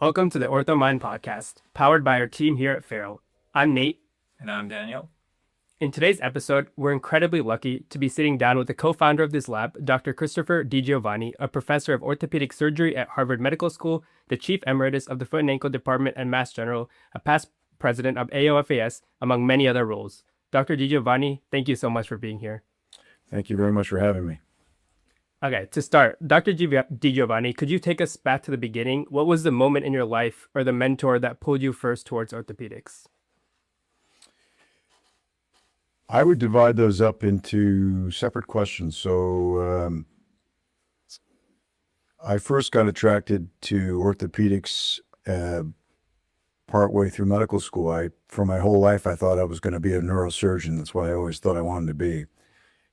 Welcome to the Orthomind Podcast, powered by our team here at FARIL. I'm Nate. And I'm Daniel. In today's episode, we're incredibly lucky to be sitting down with the co-founder of this lab, Dr. Christopher DiGiovanni, a professor of orthopedic surgery at Harvard Medical School, the Chief Emeritus of the Foot and Ankle Department at Mass General, a past president of AOFAS, among many other roles. Dr. DiGiovanni, thank you so much for being here. Thank you very much for having me. Okay, to start, Dr. DiGiovanni, could you take us back to the beginning? What was the moment in your life or the mentor that pulled you first towards orthopedics? I would divide those up into separate questions. So I first got attracted to orthopedics partway through medical school. For my whole life, I thought I was going to be a neurosurgeon. That's what I always thought I wanted to be.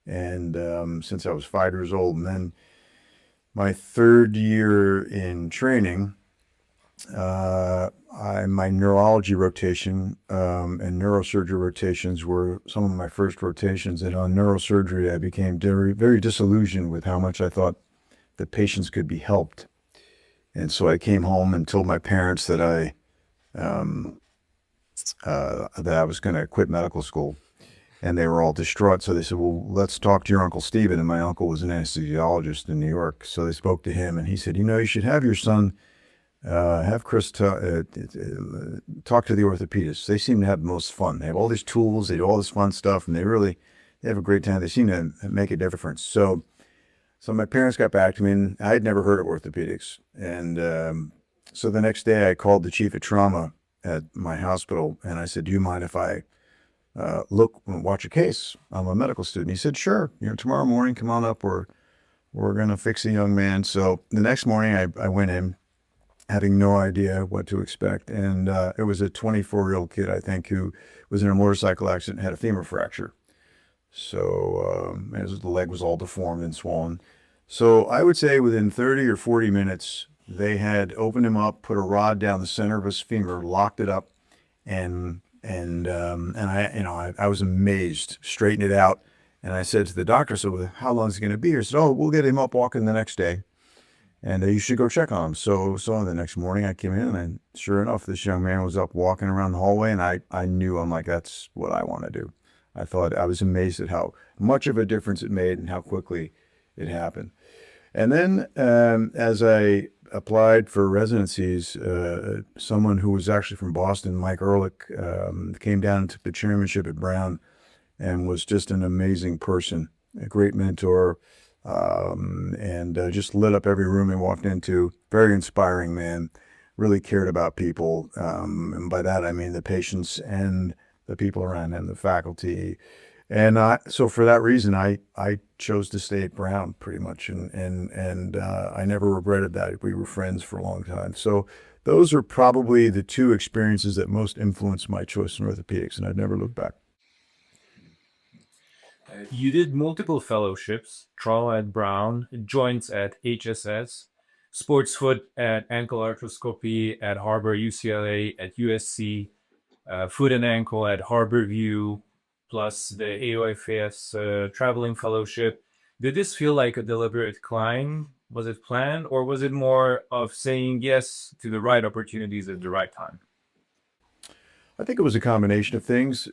And since I was 5 years old, and then my third year in training, my neurology rotation and neurosurgery rotations were some of my first rotations. And on neurosurgery, I became very, very disillusioned with how much I thought the patients could be helped. And so I came home and told my parents that I was going to quit medical school. And they were all distraught. So they said, well, let's talk to your Uncle Stephen. And my uncle was an anesthesiologist in New York. So they spoke to him and he said, you should have your son, have Chris talk to the orthopedists. They seem to have the most fun. They have all these tools, they do all this fun stuff, and they have a great time. They seem to make a difference. So my parents got back to me, and I had never heard of orthopedics. And so the next day I called the chief of trauma at my hospital, and I said, do you mind if I watch a case? I'm a medical student. He said, sure. Tomorrow morning, come on up. We're going to fix a young man. So the next morning I went in having no idea what to expect. And it was a 24-year-old kid, I think, who was in a motorcycle accident and had a femur fracture. So the leg was all deformed and swollen. So I would say within 30 or 40 minutes, they had opened him up, put a rod down the center of his femur, locked it up, and I was amazed, straightened it out. And I said to the doctor, so how long is he going to be here? He said, we'll get him up walking the next day. And you should go check on him. So the next morning I came in, and sure enough, this young man was up walking around the hallway. And I knew, I'm like, that's what I want to do. I was amazed at how much of a difference it made and how quickly it happened. And then as I applied for residencies, someone who was actually from Boston, Mike Ehrlich, came down and took the chairmanship at Brown and was just an amazing person, a great mentor, and just lit up every room he walked into. Very inspiring man, really cared about people. And by that, I mean the patients and the people around him, the faculty. And so for that reason, I chose to stay at Brown pretty much, and I never regretted that. We were friends for a long time. So those are probably the two experiences that most influenced my choice in orthopedics, and I've never looked back. You did multiple fellowships, trauma at Brown, joints at HSS, sports foot at ankle arthroscopy at Harbor, UCLA, at USC, foot and ankle at Harborview, plus the AOFAS traveling fellowship. Did this feel like a deliberate climb? Was it planned, or was it more of saying yes to the right opportunities at the right time? I think it was a combination of things.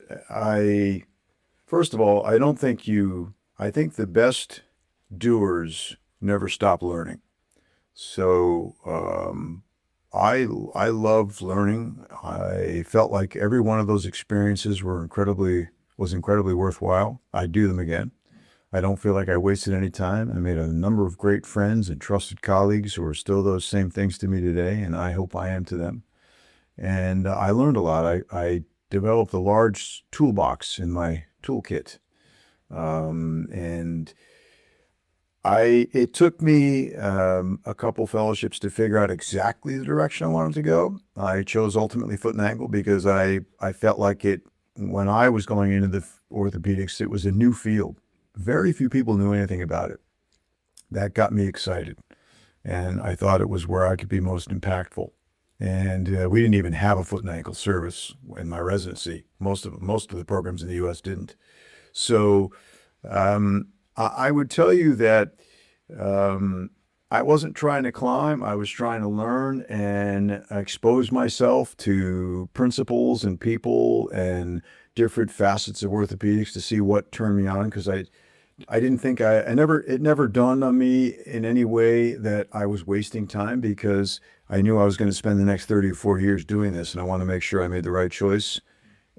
First of all, I think the best doers never stop learning. So I loved learning. I felt like every one of those experiences was incredibly worthwhile. I'd do them again. I don't feel like I wasted any time. I made a number of great friends and trusted colleagues who are still those same things to me today, and I hope I am to them. And I learned a lot. I developed a large toolbox in my toolkit. And it took me a couple fellowships to figure out exactly the direction I wanted to go. I chose ultimately foot and ankle because I felt like when I was going into the orthopedics, it was a new field. Very few people knew anything about it. That got me excited. And I thought it was where I could be most impactful. And we didn't even have a foot and ankle service in my residency. Most of the programs in the U.S. didn't. So I would tell you that I wasn't trying to climb. I was trying to learn and expose myself to principles and people and different facets of orthopedics to see what turned me on. Because I didn't think it never dawned on me in any way that I was wasting time, because I knew I was going to spend the next 30 or 40 years doing this. And I want to make sure I made the right choice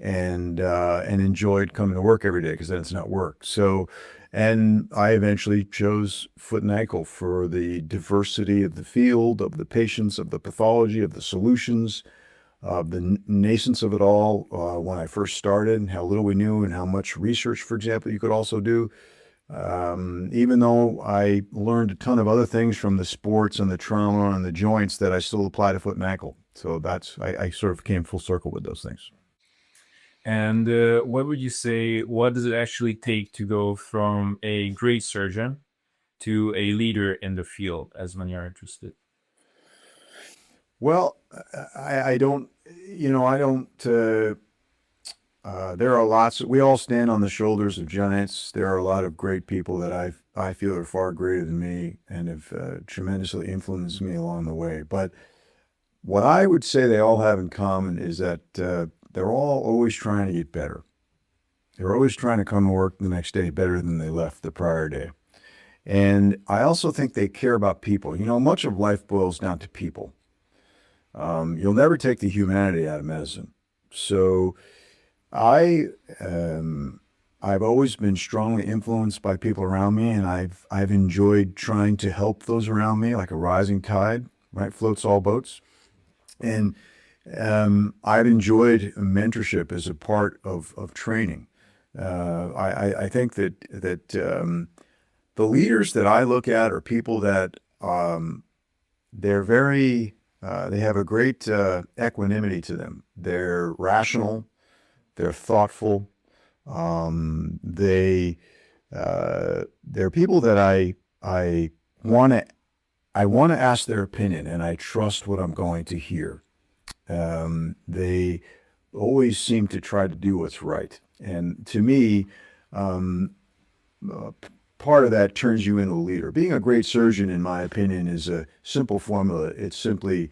and enjoyed coming to work every day, because then it's not work. So, and I eventually chose foot and ankle for the diversity of the field, of the patients, of the pathology, of the solutions, of the nascence of it all when I first started, and how little we knew and how much research, for example, you could also do. Even though I learned a ton of other things from the sports and the trauma and the joints, that I still apply to foot and ankle. So I sort of came full circle with those things. And what would you say, what does it actually take to go from a great surgeon to a leader in the field, as many are interested? Well, I don't, there are lots, we all stand on the shoulders of giants. There are a lot of great people that I feel are far greater than me and have tremendously influenced me along the way. But what I would say they all have in common is that they're all always trying to get better. They're always trying to come to work the next day better than they left the prior day. And I also think they care about people. Much of life boils down to people. You'll never take the humanity out of medicine. So I've always been strongly influenced by people around me, and I've enjoyed trying to help those around me, like a rising tide, right, floats all boats. And I've enjoyed mentorship as a part of training. I think that the leaders that I look at are people that they're very they have a great equanimity to them. They're rational. They're thoughtful. They're people that I want to ask their opinion, and I trust what I'm going to hear. They always seem to try to do what's right. And to me, part of that turns you into a leader. Being a great surgeon, in my opinion, is a simple formula. It's simply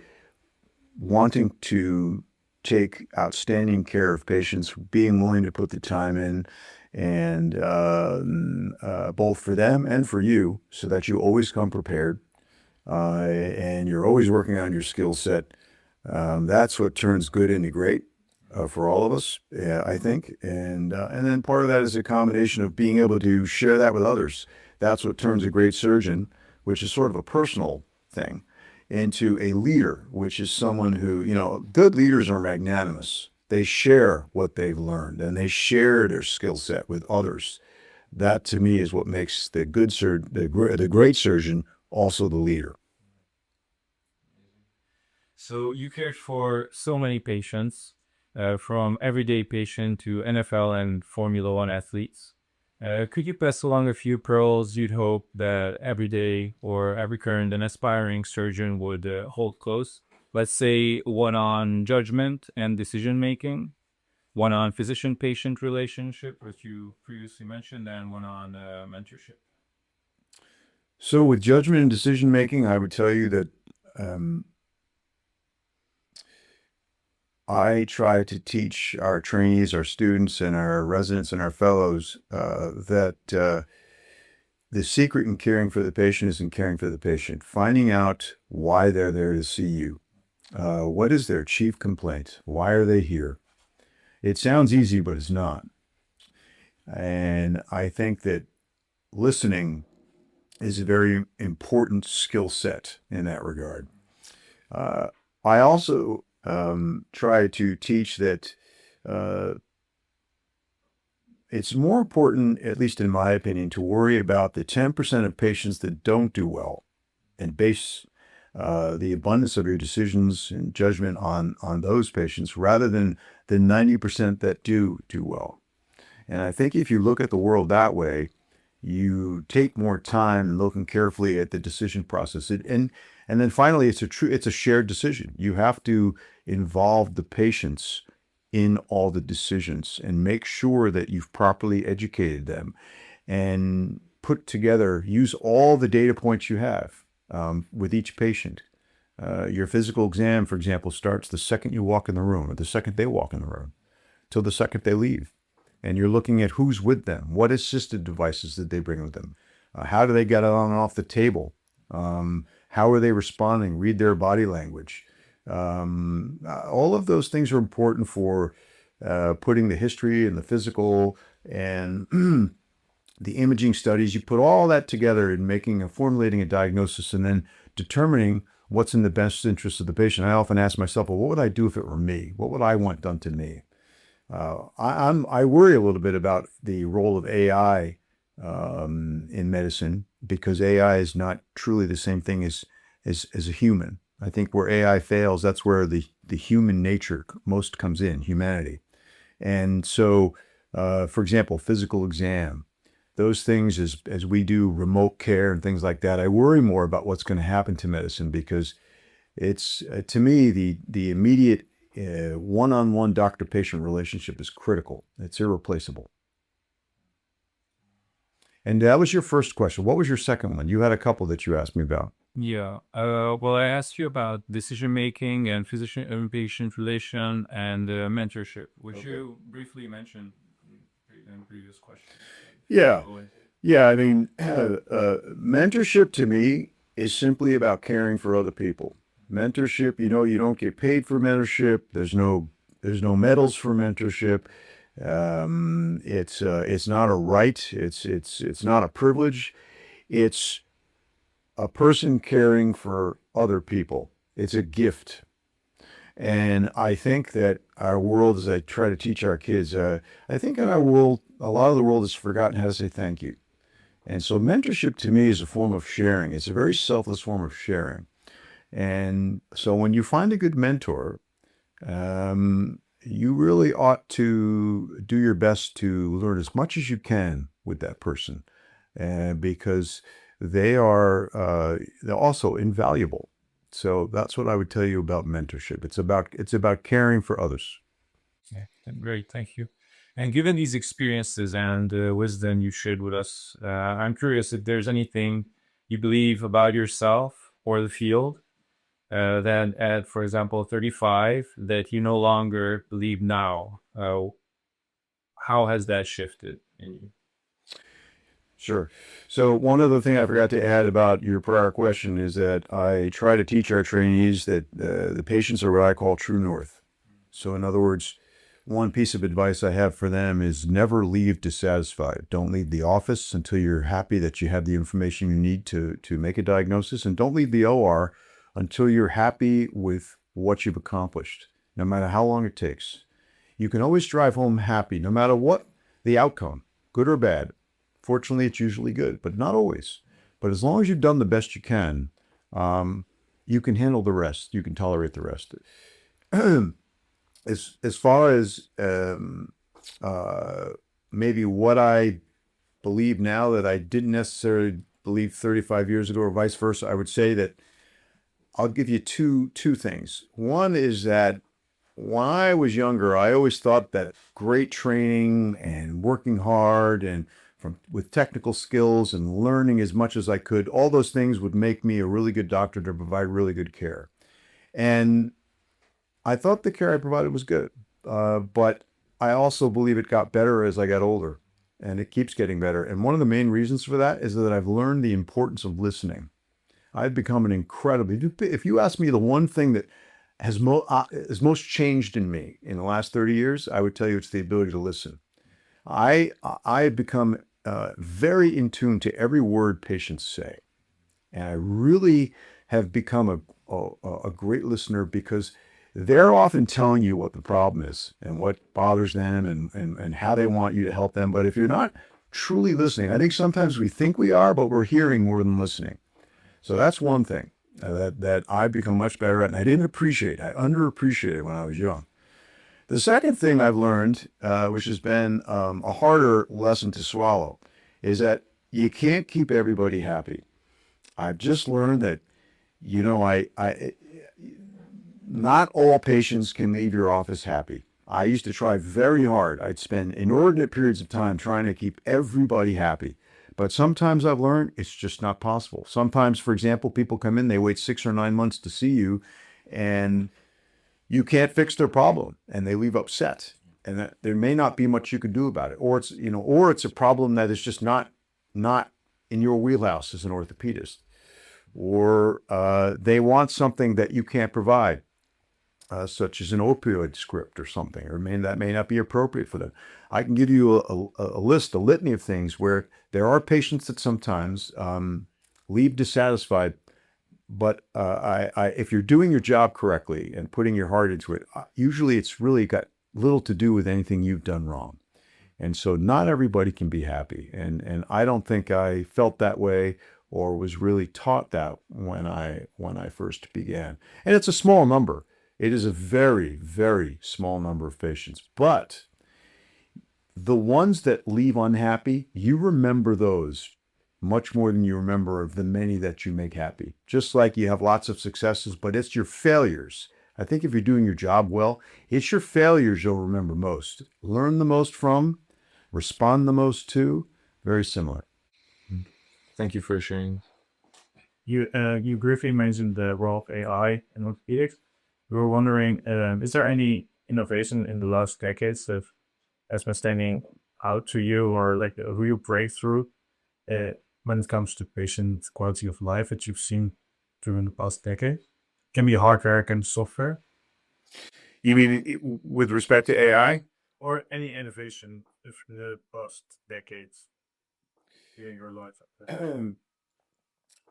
wanting to take outstanding care of patients, being willing to put the time in, and both for them and for you, so that you always come prepared, and you're always working on your skill set. That's what turns good into great for all of us, I think. And then part of that is a combination of being able to share that with others. That's what turns a great surgeon, which is sort of a personal thing, into a leader, which is someone who, good leaders are magnanimous. They share what they've learned, and they share their skill set with others. That, to me, is what makes the great surgeon also the leader. So you cared for so many patients, from everyday patient to NFL and Formula One athletes. Could you pass along a few pearls you'd hope that everyday or every current and aspiring surgeon would hold close? Let's say one on judgment and decision making, one on physician-patient relationship, which you previously mentioned, and one on mentorship. So with judgment and decision making, I would tell you that I try to teach our trainees, our students, and our residents and our fellows that the secret in caring for the patient is in caring for the patient, finding out why they're there to see you. What is their chief complaint? Why are they here? It sounds easy, but it's not. And I think that listening is a very important skill set in that regard. I also try to teach that it's more important, at least in my opinion, to worry about the 10% of patients that don't do well and base the abundance of your decisions and judgment on those patients rather than the 90% that do well. And I think if you look at the world that way, you take more time looking carefully at the decision process. And then finally, it's a shared decision. You have to involve the patients in all the decisions and make sure that you've properly educated them and use all the data points you have. with each patient. Your physical exam, for example, starts the second you walk in the room or the second they walk in the room till the second they leave. And you're looking at who's with them. What assisted devices did they bring with them? How do they get on and off the table? How are they responding? Read their body language. All of those things are important for putting the history and the physical and the imaging studies. You put all that together in formulating a diagnosis and then determining what's in the best interest of the patient. I often ask myself, well, what would I do if it were me? What would I want done to me? I worry a little bit about the role of AI in medicine, because AI is not truly the same thing as a human. I think where AI fails, that's where the human nature most comes in, humanity. And so, for example, physical exam, those things as we do remote care and things like that, I worry more about what's going to happen to medicine, because it's, to me, the immediate one-on-one doctor-patient relationship is critical. It's irreplaceable. And that was your first question. What was your second one? You had a couple that you asked me about. Yeah. Well, I asked you about decision making and physician and patient relation and mentorship, which you briefly mentioned in the previous question. Yeah. Yeah. I mean, mentorship to me is simply about caring for other people. Mentorship, you don't get paid for mentorship. There's no medals for mentorship. It's not a right. It's not a privilege. It's a person caring for other people. It's a gift. And I think that our world, as I try to teach our kids, I think in our world, a lot of the world has forgotten how to say thank you. And so mentorship to me is a form of sharing. It's a very selfless form of sharing. And so when you find a good mentor, you really ought to do your best to learn as much as you can with that person, because they're also invaluable. So that's what I would tell you about mentorship. It's about caring for others. Yeah, great, thank you. And given these experiences and wisdom you shared with us, I'm curious if there's anything you believe about yourself or the field that at, for example, 35, that you no longer believe now. How has that shifted in you? Sure. So one other thing I forgot to add about your prior question is that I try to teach our trainees that the patients are what I call true north. So in other words, one piece of advice I have for them is never leave dissatisfied. Don't leave the office until you're happy that you have the information you need to make a diagnosis, and don't leave the OR until you're happy with what you've accomplished, no matter how long it takes. You can always drive home happy, no matter what the outcome, good or bad. Fortunately, it's usually good, but not always. But as long as you've done the best you can handle the rest. You can tolerate the rest. As far as maybe what I believe now that I didn't necessarily believe 35 years ago, or vice versa, I would say that I'll give you two things. One is that when I was younger, I always thought that great training and working hard and with technical skills and learning as much as I could, all those things would make me a really good doctor to provide really good care. And I thought the care I provided was good, but I also believe it got better as I got older, and it keeps getting better. And one of the main reasons for that is that I've learned the importance of listening. I've become if you ask me the one thing that has most changed in me in the last 30 years, I would tell you it's the ability to listen. I have become very in tune to every word patients say. And I really have become a great listener, because they're often telling you what the problem is and what bothers them and how they want you to help them. But if you're not truly listening, I think sometimes we think we are, but we're hearing more than listening. So that's one thing that I've become much better at, and I underappreciated when I was young. The second thing I've learned, which has been a harder lesson to swallow, is that you can't keep everybody happy. I've just learned that, not all patients can leave your office happy. I used to try very hard. I'd spend inordinate periods of time trying to keep everybody happy. But sometimes I've learned it's just not possible. Sometimes, for example, people come in, they wait 6 or 9 months to see you, and you can't fix their problem, and they leave upset. And that there may not be much you can do about it, or it's a problem that is just not in your wheelhouse as an orthopedist, or they want something that you can't provide, such as an opioid script or something, or that may not be appropriate for them. I can give you a litany of things where there are patients that sometimes leave dissatisfied, but if you're doing your job correctly and putting your heart into it, usually it's really got little to do with anything you've done wrong. And so not everybody can be happy. And I don't think I felt that way or was really taught that when I first began. And it's a small number. It is a very, very small number of patients. But the ones that leave unhappy, you remember those much more than you remember of the many that you make happy. Just like you have lots of successes, but it's your failures. I think if you're doing your job well, it's your failures you'll remember most, learn the most from, respond the most to. Very similar. Thank you for sharing. You briefly mentioned the role of AI in orthopedics. We were wondering, is there any innovation in the last decades that has been standing out to you, or like a real breakthrough when it comes to patient quality of life that you've seen during the past decade? Can be hardware, can software, You mean with respect to AI? or any innovation in the past decades in your life.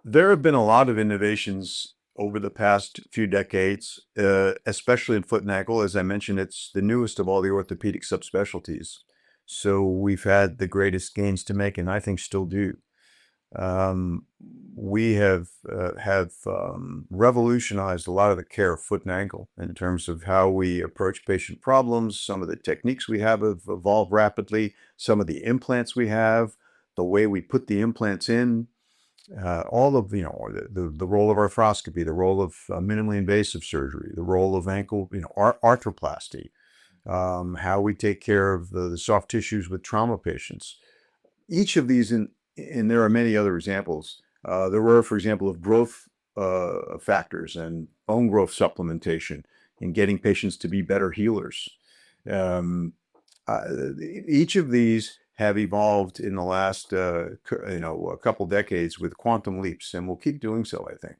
There have been a lot of innovations over the past few decades, especially in foot and ankle. As I mentioned, it's the newest of all the orthopedic subspecialties. So we've had the greatest gains to make, and I think still do. We have revolutionized a lot of the care of foot and ankle in terms of how we approach patient problems. Some of the techniques we have evolved rapidly. Some of the implants we have, the way we put the implants in, all of the role of arthroscopy, the role of minimally invasive surgery, the role of ankle arthroplasty, how we take care of the soft tissues with trauma patients. Each of these, and there are many other examples. There were, for example, of growth factors and bone growth supplementation in getting patients to be better healers. Each of these have evolved in the last a couple decades with quantum leaps, and will keep doing so, I think.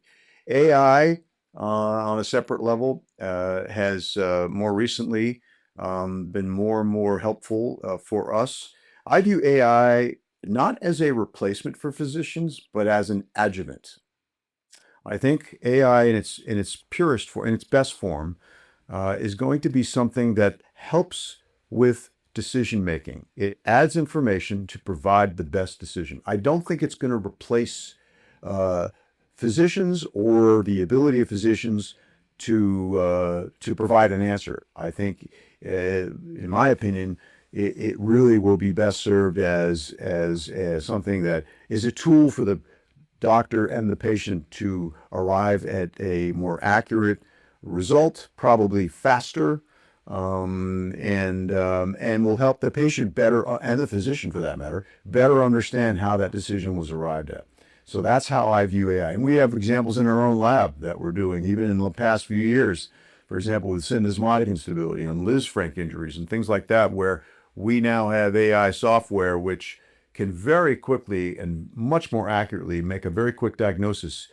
AI on a separate level has more recently been more and more helpful for us. I view AI not as a replacement for physicians, but as an adjuvant. I think AI in its purest form, in its best form, is going to be something that helps with decision making. It adds information to provide the best decision. I don't think it's going to replace physicians or the ability of physicians to provide an answer. I think, in my opinion, it really will be best served as something that is a tool for the doctor and the patient to arrive at a more accurate result, probably faster, and will help the patient better, and the physician for that matter, better understand how that decision was arrived at. So that's how I view AI. And we have examples in our own lab that we're doing, even in the past few years, for example, with syndesmotic instability and Lisfranc injuries and things like that, where we now have AI software which can very quickly and much more accurately make a very quick diagnosis,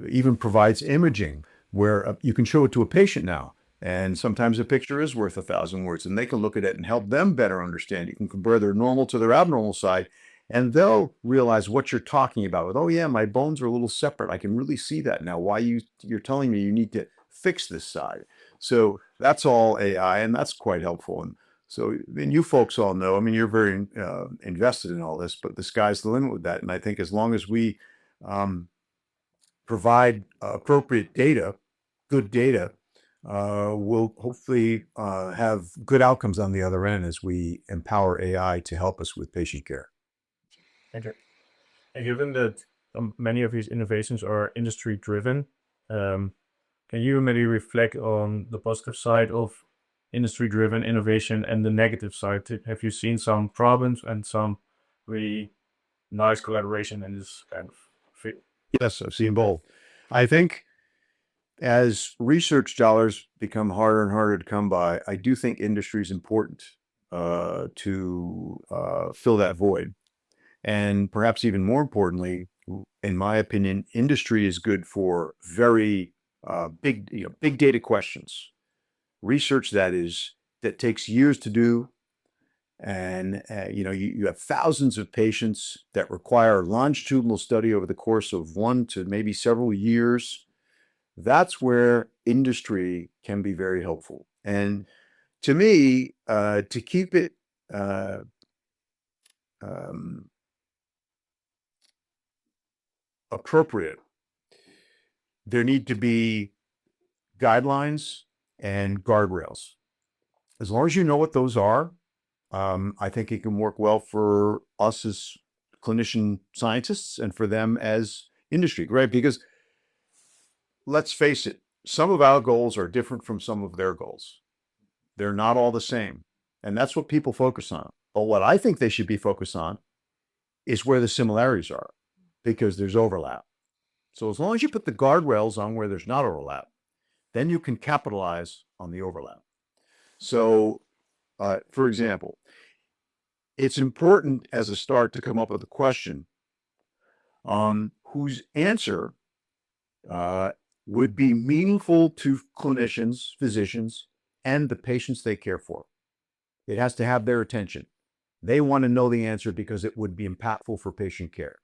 even provides imaging where you can show it to a patient now. And sometimes a picture is worth 1,000 words, and they can look at it and help them better understand. You can compare their normal to their abnormal side, and they'll realize what you're talking about with, oh yeah, my bones are a little separate. I can really see that now. Why you're telling me you need to fix this side. So that's all AI, and that's quite helpful. And so, and you folks all know, I mean, you're very invested in all this, but the sky's the limit with that. And I think as long as we provide appropriate data, good data, we'll hopefully have good outcomes on the other end as we empower AI to help us with patient care. Thank you. And given that many of these innovations are industry driven, can you maybe reflect on the positive side of industry driven innovation and the negative side? Have you seen some problems and some really nice collaboration in this kind of field. Yes, I've seen both. I think as research dollars become harder and harder to come by, I do think industry is important to fill that void. And perhaps even more importantly, in my opinion, industry is good for very big data questions, research that takes years to do. And you have thousands of patients that require longitudinal study over the course of 1 to maybe several years. That's where industry can be very helpful. And to me, to keep it appropriate, there need to be guidelines and guardrails. As long as you know what those are, I think it can work well for us as clinician scientists and for them as industry, right? Because let's face it, some of our goals are different from some of their goals. They're not all the same. And that's what people focus on. But what I think they should be focused on is where the similarities are, because there's overlap. So as long as you put the guardrails on where there's not overlap, then you can capitalize on the overlap. So, for example, it's important as a start to come up with a question whose answer would be meaningful to clinicians, physicians, and the patients they care for. It has to have their attention. They want to know the answer because it would be impactful for patient care.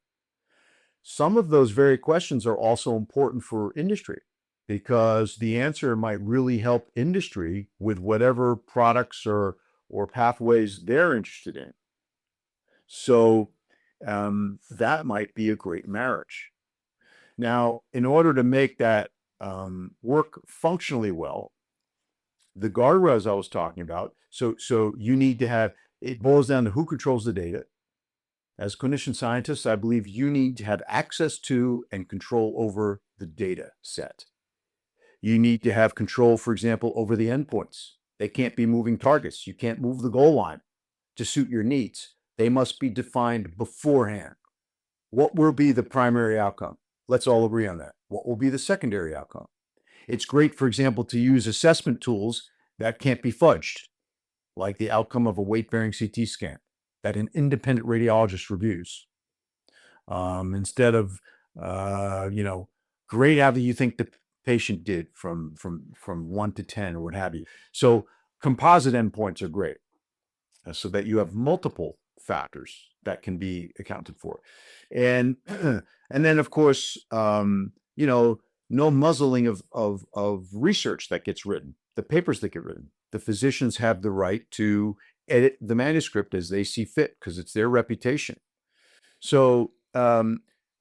Some of those very questions are also important for industry because the answer might really help industry with whatever products or pathways they're interested in. So that might be a great marriage. Now, in order to make that work functionally well, the guardrails I was talking about, so you need to have, it boils down to who controls the data. As clinician scientists, I believe you need to have access to and control over the data set. You need to have control, for example, over the endpoints. They can't be moving targets. You can't move the goal line to suit your needs. They must be defined beforehand. What will be the primary outcome? Let's all agree on that. What will be the secondary outcome? It's great, for example, to use assessment tools that can't be fudged, like the outcome of a weight-bearing CT scan that an independent radiologist reviews. Instead of, grade how do you think the patient did from 1 to 10 or what have you. So composite endpoints are great so that you have multiple factors that can be accounted for. And then, of course, no muzzling of research that gets written, the papers that get written. The physicians have the right to edit the manuscript as they see fit because it's their reputation. So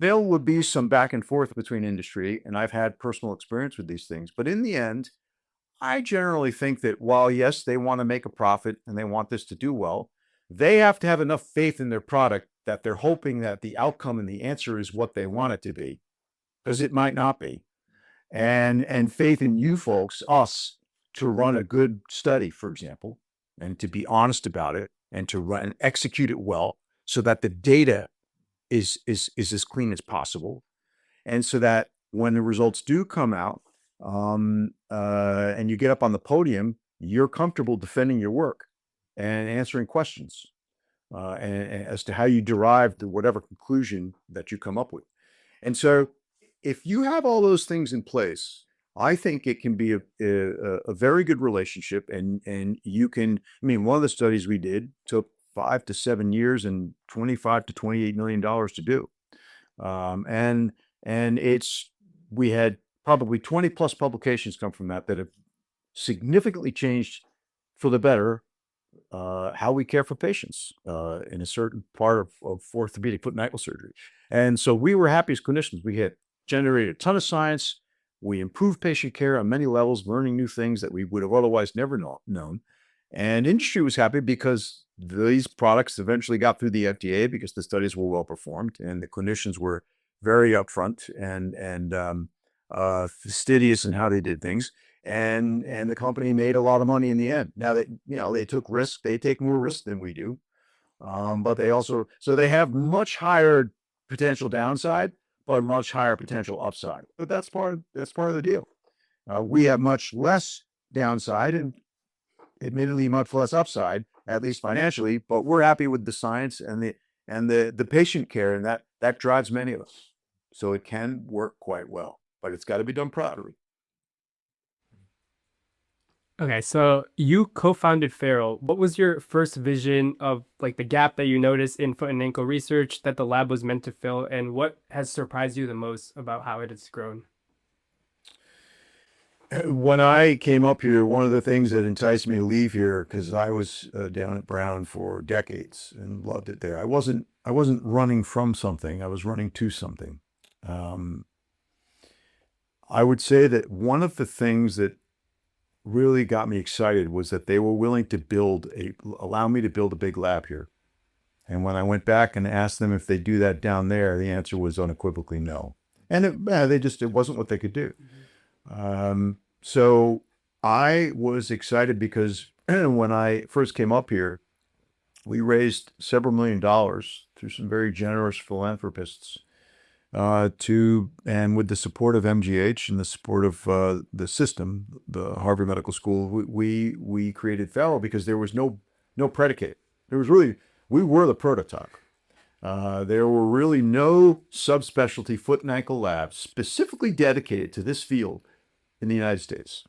there would be some back and forth between industry, and I've had personal experience with these things. But in the end, I generally think that while, yes, they want to make a profit and they want this to do well, they have to have enough faith in their product that they're hoping that the outcome and the answer is what they want it to be, because it might not be. And faith in you folks, us, to run a good study, for example, and to be honest about it and to run and execute it well so that the data is as clean as possible. And so that when the results do come out and you get up on the podium, you're comfortable defending your work and answering questions and as to how you derived whatever conclusion that you come up with. And so if you have all those things in place, I think it can be a very good relationship. And you can, one of the studies we did took 5 to 7 years and $25 to $28 million to do. And we had probably 20 plus publications come from that have significantly changed for the better how we care for patients in a certain part of orthopedic foot and ankle surgery. And so we were happy as clinicians. We had generated a ton of science. We improved patient care on many levels, learning new things that we would have otherwise never known. And industry was happy because these products eventually got through the FDA because the studies were well performed and the clinicians were very upfront and fastidious in how they did things. And the company made a lot of money in the end. Now that, they took risks, they take more risk than we do. But they also, so they have much higher potential downside, but much higher potential upside. But that's part of the deal. We have much less downside and admittedly much less upside, at least financially, but we're happy with the science and the patient care, and that drives many of us. So it can work quite well, but it's got to be done properly. Okay, so you co-founded FARIL. What was your first vision of like the gap that you noticed in foot and ankle research that the lab was meant to fill, and what has surprised you the most about how it has grown? When I came up here, one of the things that enticed me to leave here, because I was down at Brown for decades and loved it there. I wasn't running from something. I was running to something. I would say that one of the things that really got me excited was that they were willing to allow me to build a big lab here. And when I went back and asked them if they do that down there, the answer was unequivocally no. And it wasn't what they could do. So I was excited because when I first came up here, we raised several $1 million through some very generous philanthropists, and with the support of MGH and the support of the system, the Harvard Medical School, we created FARIL because there was no predicate. We were the prototype. There were really no subspecialty foot and ankle labs specifically dedicated to this field in the United States.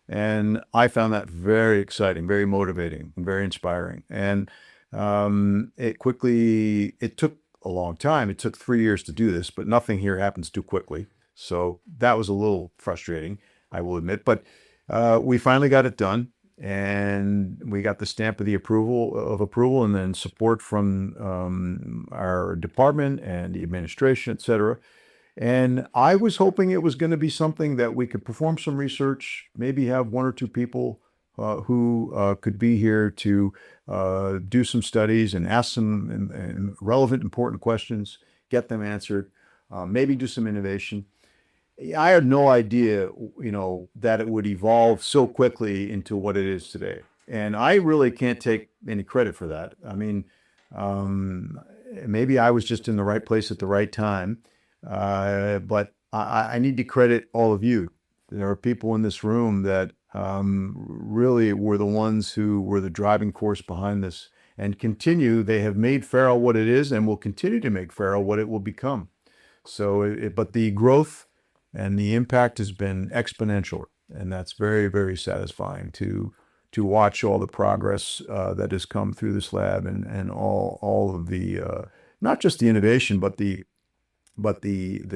And I found that very exciting, very motivating, and very inspiring. And it took a long time. It took 3 years to do this, but nothing here happens too quickly. So that was a little frustrating, I will admit. But we finally got it done, and we got the stamp of approval, and then support from our department and the administration, et cetera. And I was hoping it was going to be something that we could perform some research, maybe have 1 or 2 people who could be here to do some studies and ask some relevant, important questions, get them answered, maybe do some innovation. I had no idea, that it would evolve so quickly into what it is today. And I really can't take any credit for that. I mean, maybe I was just in the right place at the right time. But I need to credit all of you. There are people in this room that really were the ones who were the driving force behind this and continue. They have made FARIL what it is and will continue to make FARIL what it will become. So, but the growth and the impact has been exponential, and that's very, very satisfying to watch all the progress that has come through this lab and all of the not just the innovation, but the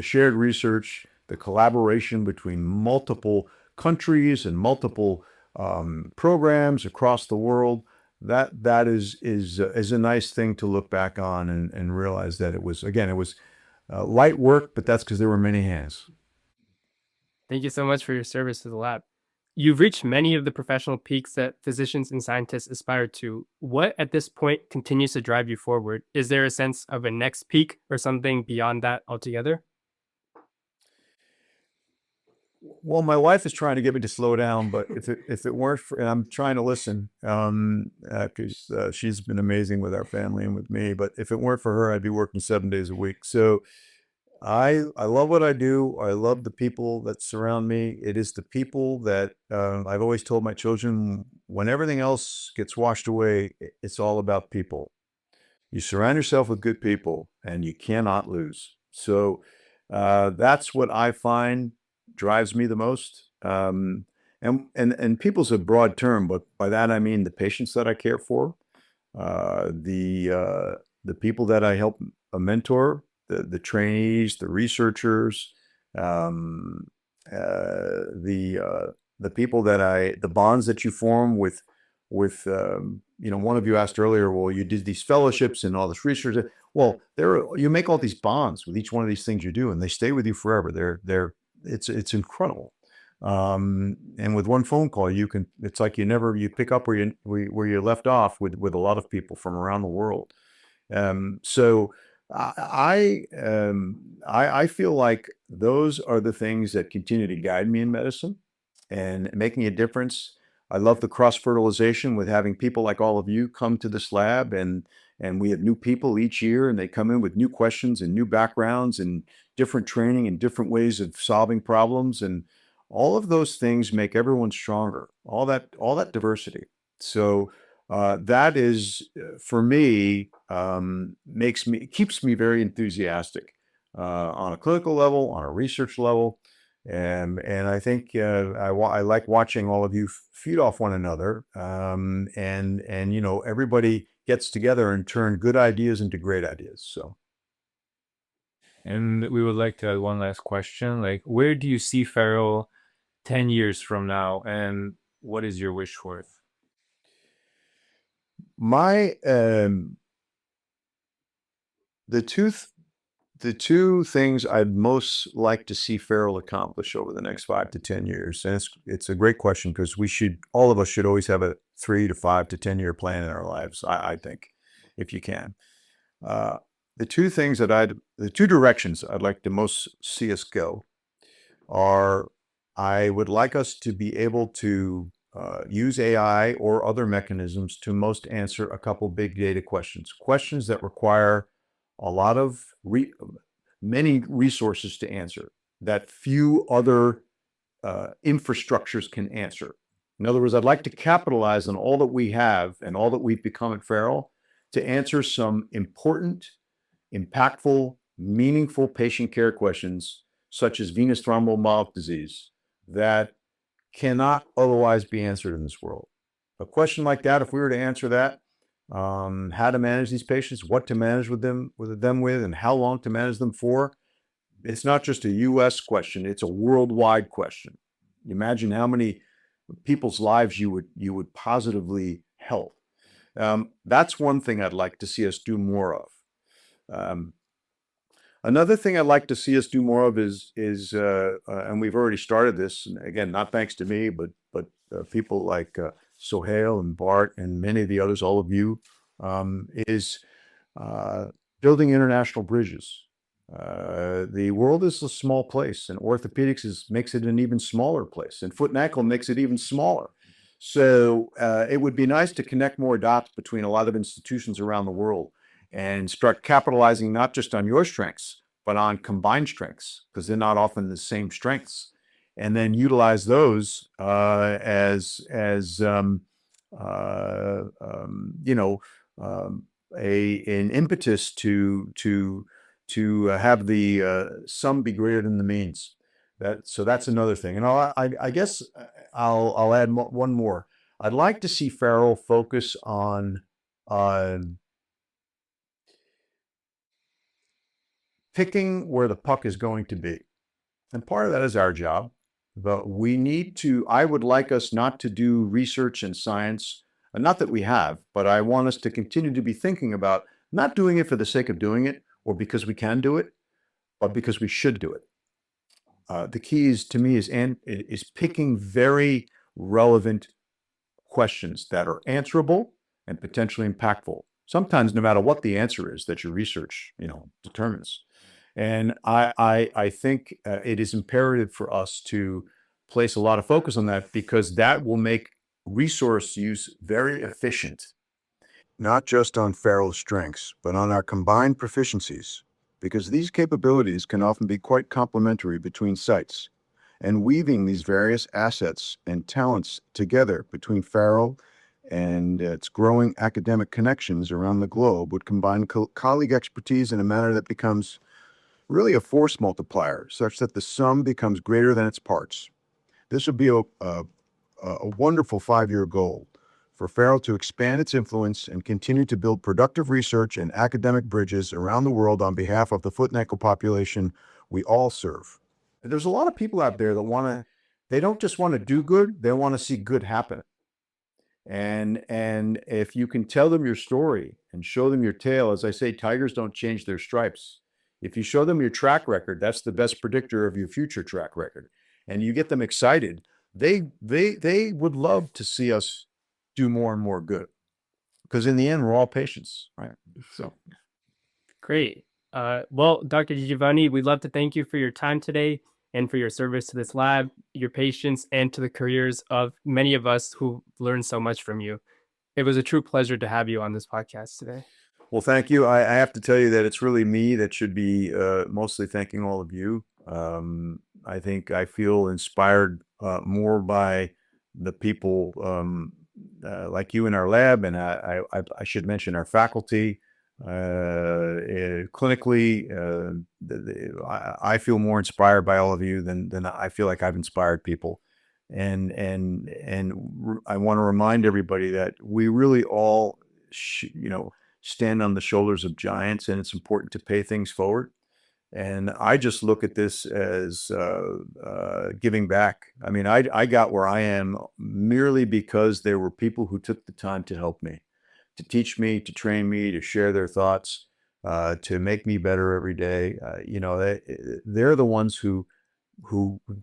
shared research, the collaboration between multiple countries and multiple programs across the world. That is a nice thing to look back on and realize that it was light work, but that's because there were many hands. Thank you so much for your service to the lab. You've reached many of the professional peaks that physicians and scientists aspire to. What at this point continues to drive you forward? Is there a sense of a next peak or something beyond that altogether? Well, my wife is trying to get me to slow down, but if it weren't for, and I'm trying to listen, because she's been amazing with our family and with me, but if it weren't for her, I'd be working 7 days a week. So I love what I do. I love the people that surround me. It is the people that I've always told my children, when everything else gets washed away, it's all about people. You surround yourself with good people and you cannot lose. So that's what I find drives me the most. And people's a broad term, but by that I mean the patients that I care for, the people that I help mentor, the trainees, the researchers, the people the bonds that you form with one of you asked earlier, well, you did these fellowships and all this research. Well, you make all these bonds with each one of these things you do, and they stay with you forever. It's incredible. And with one phone call, it's like you pick up where you left off with a lot of people from around the world. So I feel like those are the things that continue to guide me in medicine and making a difference. I love the cross-fertilization with having people like all of you come to this lab and And we have new people each year, and they come in with new questions and new backgrounds and different training and different ways of solving problems. And all of those things make everyone stronger, all that diversity. So that is, for me, keeps me very enthusiastic on a clinical level, on a research level. And I think I like watching all of you feed off one another. And everybody gets together and turn good ideas into great ideas. So. And we would like to add one last question. Like, where do you see FARIL 10 years from now, and what is your wish for it? My the two things I'd most like to see FARIL accomplish over the next 5 to 10 years, and it's a great question, because all of us should always have a 3 to 5 to 10 year plan in our lives. I think, if you can. The two directions I'd like to most see us go are, I would like us to be able to use AI or other mechanisms to most answer a couple big data questions that require a lot of many resources to answer, that few other infrastructures can answer. In other words, I'd like to capitalize on all that we have and all that we've become at FARIL to answer some important, impactful, meaningful patient care questions, such as venous thromboembolic disease, that cannot otherwise be answered in this world. A question like that, if we were to answer that, how to manage these patients, what to manage them with, and how long to manage them for, it's not just a US question, it's a worldwide question. Imagine how many people's lives you would positively help. That's one thing I'd like to see us do more of. Another thing I'd like to see us do more of is and we've already started this, and again, not thanks to me, but people like Sohail and Bart and many of the others, all of you, is building international bridges. The world is a small place, and orthopedics makes it an even smaller place, and foot and ankle makes it even smaller. So it would be nice to connect more dots between a lot of institutions around the world and start capitalizing not just on your strengths, but on combined strengths, because they're not often the same strengths, and then utilize those as an impetus to have the sum be greater than the means. So that's another thing. And I guess I'll add one more. I'd like to see FARIL focus on picking where the puck is going to be. And part of that is our job, but I would like us not to do research and science, not that we have, but I want us to continue to be thinking about not doing it for the sake of doing it or because we can do it, but because we should do it. The key to me is picking very relevant questions that are answerable and potentially impactful. Sometimes no matter what the answer is that your research, determines. And I think it is imperative for us to place a lot of focus on that, because that will make resource use very efficient. Not just on FARIL's strengths, but on our combined proficiencies, because these capabilities can often be quite complementary between sites. And weaving these various assets and talents together between FARIL and its growing academic connections around the globe would combine colleague expertise in a manner that becomes really a force multiplier, such that the sum becomes greater than its parts. This would be a wonderful 5-year goal for FARIL to expand its influence and continue to build productive research and academic bridges around the world on behalf of the foot and ankle population we all serve. There's a lot of people out there that they don't just want to do good, they want to see good happen. And if you can tell them your story and show them your tale, as I say, tigers don't change their stripes. If you show them your track record, that's the best predictor of your future track record. And you get them excited, they would love to see us do more and more good. Because in the end, we're all patients, right? So Great. Well, Dr. DiGiovanni, we'd love to thank you for your time today and for your service to this lab, your patients, and to the careers of many of us who learned so much from you. It was a true pleasure to have you on this podcast today. Well, thank you. I have to tell you that it's really me that should be mostly thanking all of you. I think I feel inspired more by the people like you in our lab, and I should mention our faculty. Clinically, I feel more inspired by all of you than I feel like I've inspired people. And I want to remind everybody that we really all, stand on the shoulders of giants, and it's important to pay things forward. And I just look at this as giving back. I mean, I got where I am merely because there were people who took the time to help me, to teach me, to train me, to share their thoughts, to make me better every day. They're the ones who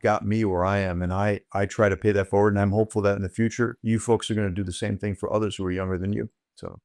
got me where I am, and I try to pay that forward. And I'm hopeful that in the future, you folks are going to do the same thing for others who are younger than you. So.